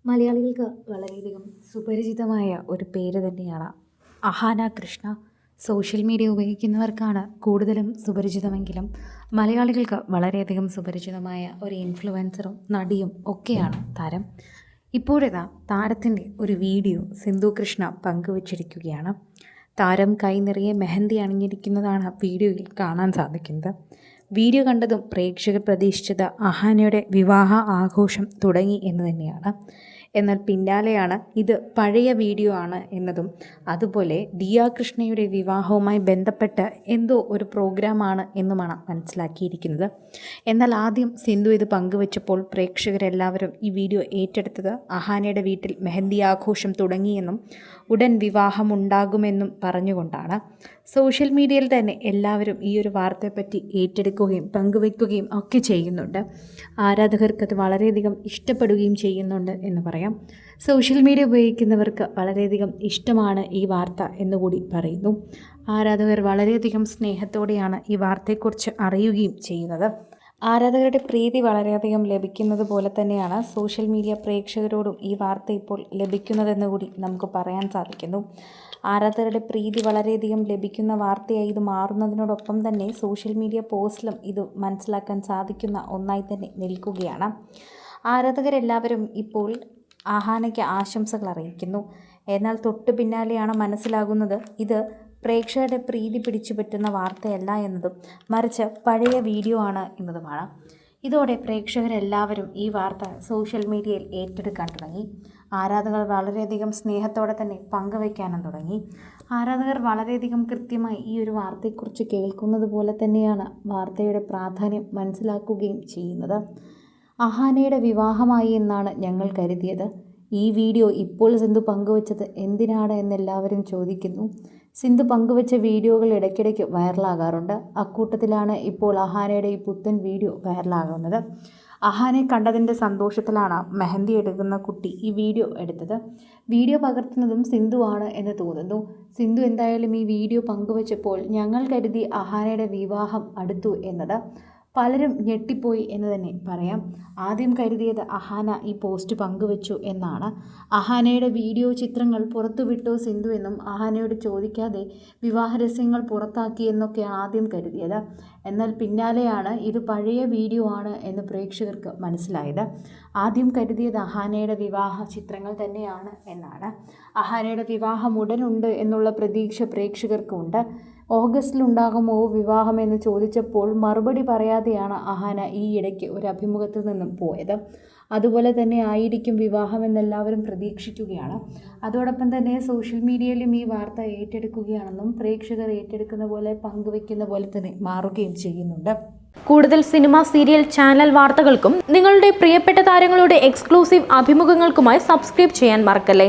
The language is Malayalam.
മലയാളികൾക്ക് വളരെയധികം സുപരിചിതമായ ഒരു പേര് തന്നെയാണ് അഹാന കൃഷ്ണ. സോഷ്യൽ മീഡിയ ഉപയോഗിക്കുന്നവർക്കാണ് കൂടുതലും സുപരിചിതമെങ്കിലും മലയാളികൾക്ക് വളരെയധികം സുപരിചിതമായ ഒരു ഇൻഫ്ലുവൻസറും നടിയും ഒക്കെയാണ് താരം. ഇപ്പോഴിതാ താരത്തിൻ്റെ ഒരു വീഡിയോ സിന്ധു കൃഷ്ണ പങ്കുവച്ചിരിക്കുകയാണ്. താരം കൈ നിറയെ മെഹന്തി അണിഞ്ഞിരിക്കുന്നതാണ് വീഡിയോയിൽ കാണാൻ സാധിക്കുന്നത്. വീഡിയോ കണ്ടതും പ്രേക്ഷകർ പ്രതീക്ഷിച്ചത് അഹാനയുടെ വിവാഹ ആഘോഷം തുടങ്ങി എന്ന് തന്നെയാണ്. എന്നാൽ പിന്നാലെയാണ് ഇത് പഴയ വീഡിയോ ആണ് എന്നതും അതുപോലെ ദിയ കൃഷ്ണയുടെ വിവാഹവുമായി ബന്ധപ്പെട്ട് എന്തോ ഒരു പ്രോഗ്രാമാണ് എന്നുമാണ് മനസ്സിലാക്കിയിരിക്കുന്നത്. എന്നാൽ ആദ്യം സിന്ധു ഇത് പങ്കുവച്ചപ്പോൾ പ്രേക്ഷകരെല്ലാവരും ഈ വീഡിയോ ഏറ്റെടുത്തത് അഹാനയുടെ വീട്ടിൽ മെഹന്തി ആഘോഷം തുടങ്ങിയെന്നും ഉടൻ വിവാഹമുണ്ടാകുമെന്നും പറഞ്ഞുകൊണ്ടാണ്. സോഷ്യൽ മീഡിയയിൽ തന്നെ എല്ലാവരും ഈ ഒരു വാർത്തയെപ്പറ്റി ഏറ്റെടുക്കുകയും പങ്കുവയ്ക്കുകയും ഒക്കെ ചെയ്യുന്നുണ്ട്. ആരാധകർക്കത് വളരെയധികം ഇഷ്ടപ്പെടുകയും ചെയ്യുന്നുണ്ട് എന്ന് പറയാം. സോഷ്യൽ മീഡിയ ഉപയോഗിക്കുന്നവർക്ക് വളരെയധികം ഇഷ്ടമാണ് ഈ വാർത്ത എന്നുകൂടി പറയുന്നു. ആരാധകർ വളരെയധികം സ്നേഹത്തോടെയാണ് ഈ വാർത്തയെക്കുറിച്ച് അറിയുകയും ചെയ്യുന്നത്. ആരാധകരുടെ പ്രീതി വളരെയധികം ലഭിക്കുന്നത് പോലെ തന്നെയാണ് സോഷ്യൽ മീഡിയ പ്രേക്ഷകരോടും ഈ വാർത്ത ഇപ്പോൾ ലഭിക്കുന്നതെന്ന് കൂടി നമുക്ക് പറയാൻ സാധിക്കുന്നു. ആരാധകരുടെ പ്രീതി വളരെയധികം ലഭിക്കുന്ന വാർത്തയായി ഇത് മാറുന്നതിനോടൊപ്പം തന്നെ സോഷ്യൽ മീഡിയ പോസ്റ്റിലും ഇത് മനസ്സിലാക്കാൻ സാധിക്കുന്ന ഒന്നായി തന്നെ നിൽക്കുകയാണ്. ആരാധകരെല്ലാവരും ഇപ്പോൾ അഹാനയ്ക്ക് ആശംസകൾ അറിയിക്കുന്നു. എന്നാൽ തൊട്ടു പിന്നാലെയാണ് മനസ്സിലാകുന്നത് ഇത് പ്രേക്ഷകരുടെ പ്രീതി പിടിച്ചു പറ്റുന്ന വാർത്തയല്ല എന്നതും മറിച്ച് പഴയ വീഡിയോ ആണ് എന്നതുമാണ്. ഇതോടെ പ്രേക്ഷകരെല്ലാവരും ഈ വാർത്ത സോഷ്യൽ മീഡിയയിൽ ഏറ്റെടുക്കാൻ തുടങ്ങി. ആരാധകർ വളരെയധികം സ്നേഹത്തോടെ തന്നെ പങ്കുവയ്ക്കാനും തുടങ്ങി. ആരാധകർ വളരെയധികം കൃത്യമായി ഈ ഒരു വാർത്തയെക്കുറിച്ച് കേൾക്കുന്നത് പോലെ തന്നെയാണ് വാർത്തയുടെ പ്രാധാന്യം മനസ്സിലാക്കുകയും ചെയ്യുന്നത്. അഹാനയുടെ വിവാഹമായി എന്നാണ് ഞങ്ങൾ കരുതിയത്. ഈ വീഡിയോ ഇപ്പോൾ സിന്ധു പങ്കുവച്ചത് എന്തിനാണ് എന്നെല്ലാവരും ചോദിക്കുന്നു. സിന്ധു പങ്കുവച്ച വീഡിയോകൾ ഇടയ്ക്കിടയ്ക്ക് വൈറലാകാറുണ്ട്. അക്കൂട്ടത്തിലാണ് ഇപ്പോൾ അഹാനയുടെ ഈ പുത്തൻ വീഡിയോ വൈറലാകുന്നത്. അഹാനെ കണ്ടതിൻ്റെ സന്തോഷത്തിലാണ് മെഹന്തി എടുക്കുന്ന കുട്ടി ഈ വീഡിയോ എടുത്തത്. വീഡിയോ പകർത്തുന്നതും സിന്ധു ആണ് എന്ന് തോന്നുന്നു. സിന്ധു എന്തായാലും ഈ വീഡിയോ പങ്കുവച്ചപ്പോൾ ഞങ്ങൾ കരുതി അഹാനയുടെ വിവാഹം അടുത്തു എന്നത്. പലരും ഞെട്ടിപ്പോയി എന്ന് തന്നെ പറയാം. ആദ്യം കരുതിയത് അഹാന ഈ പോസ്റ്റ് പങ്കുവച്ചു എന്നാണ്. അഹാനയുടെ വീഡിയോ ചിത്രങ്ങൾ പുറത്തുവിട്ടോ സിന്ധു എന്നും അഹാനയോട് ചോദിക്കാതെ വിവാഹ രഹസ്യങ്ങൾ പുറത്താക്കി എന്നൊക്കെ ആദ്യം കരുതിയത്. എന്നാൽ പിന്നാലെയാണ് ഇത് പഴയ വീഡിയോ ആണ് എന്ന് പ്രേക്ഷകർക്ക് മനസ്സിലായത്. ആദ്യം കരുതിയത് അഹാനയുടെ വിവാഹ ചിത്രങ്ങൾ തന്നെയാണ് എന്നാണ്. അഹാനയുടെ വിവാഹം ഉടനുണ്ട് എന്നുള്ള പ്രതീക്ഷ പ്രേക്ഷകർക്കുണ്ട്. ഓഗസ്റ്റിലുണ്ടാകുമോ വിവാഹം എന്ന് ചോദിച്ചപ്പോൾ മറുപടി പറയാതെയാണ് അഹാന ഈ ഇടയ്ക്ക് ഒരു അഭിമുഖത്തിൽ നിന്നും പോയത്. അതുപോലെ തന്നെ ആയിരിക്കും വിവാഹമെന്നെല്ലാവരും പ്രതീക്ഷിക്കുകയാണ്. അതോടൊപ്പം തന്നെ സോഷ്യൽ മീഡിയയിലും ഈ വാർത്ത ഏറ്റെടുക്കുകയാണെന്നും പ്രേക്ഷകർ ഏറ്റെടുക്കുന്ന പോലെ പങ്കുവയ്ക്കുന്ന പോലെ തന്നെ മാറുകയും ചെയ്യുന്നുണ്ട്. കൂടുതൽ സിനിമ, സീരിയൽ, ചാനൽ വാർത്തകൾക്കും നിങ്ങളുടെ പ്രിയപ്പെട്ട താരങ്ങളുടെ എക്സ്ക്ലൂസീവ് അഭിമുഖങ്ങൾക്കുമായി സബ്സ്ക്രൈബ് ചെയ്യാൻ മറക്കല്ലേ.